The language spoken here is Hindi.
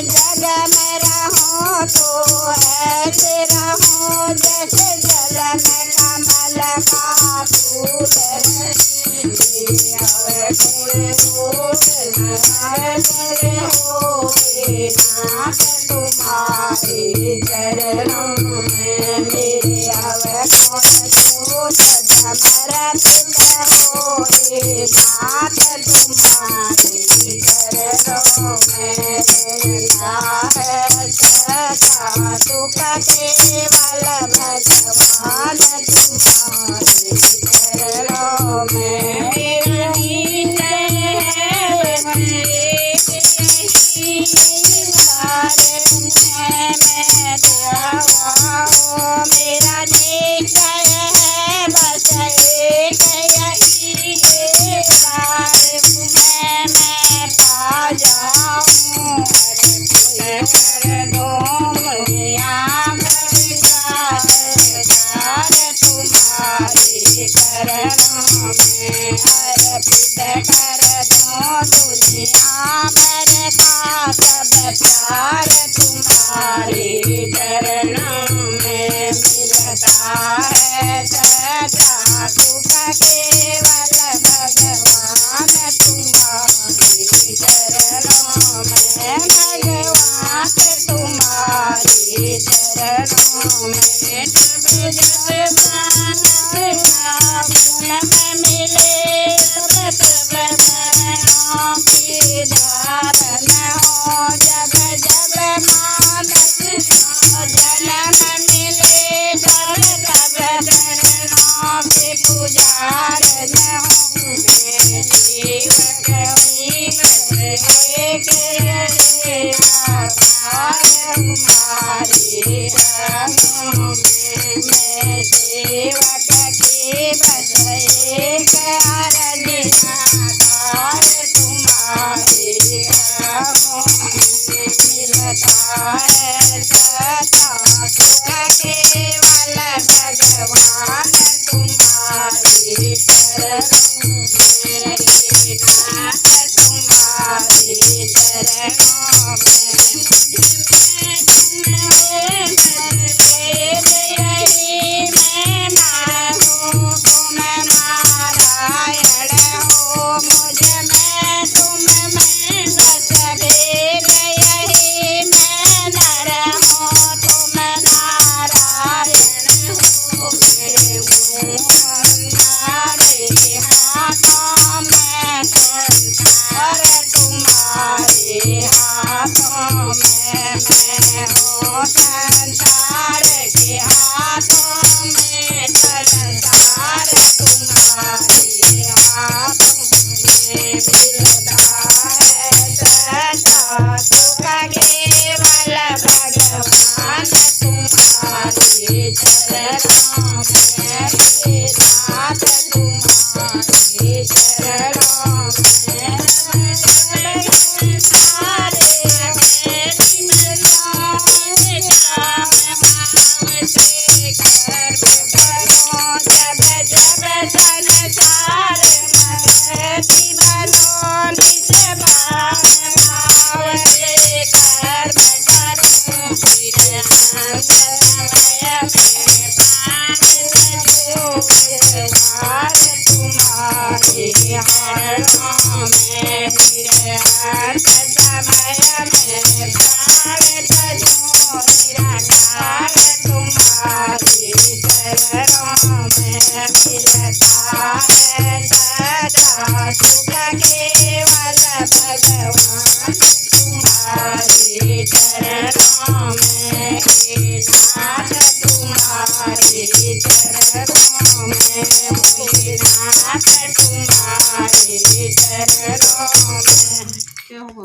जग में रहूं तो है सदा सुख केवल भगवान तुम्हारे चरणों में, भगवान तुम्हारे चरणों में। जब जब मानस भावन में मिले, तब तब शरणों की धारण हो। जब जब मानस भावन में मिले, तब तब शरणों के पुजारन हो। मैं सेवक हुई एक आधार तुम्हारे चरणों में। मैं सेवक के बस एक आधार तुम्हारे चरणों में। मिलता है सदा सुख केवल भगवान तुम्हारे चरणों में। नाथ तुम्हारे चरणों में। मुझ में तुम हो मतभेद यही, मैं नर हूँ तुम नारायण हो। मुझ में तुम में मतभेद यही, मैं नर हूँ तुम नारायण हो। मैं हूँ तुम्हारे हाथों में, संसार तुम्हारे हाथों में। मैं हूँ संसार के हाथों में, संसार तुम्हारे हाथों में। मिलता है सदा सुख केवल भगवान तुम्हारे चरणों में। नाथ तुम्हारे चरणों में। तुम्हारे हाथों में निरंत समय में प्राण तजो निराकार तुम्हारे चरणों में। मिलता है सदा सुख केवल भगवान तुम्हारे चरणों में। नाथ तुम्हारे चरणों में। नाथ तुम्हारे चरणों में।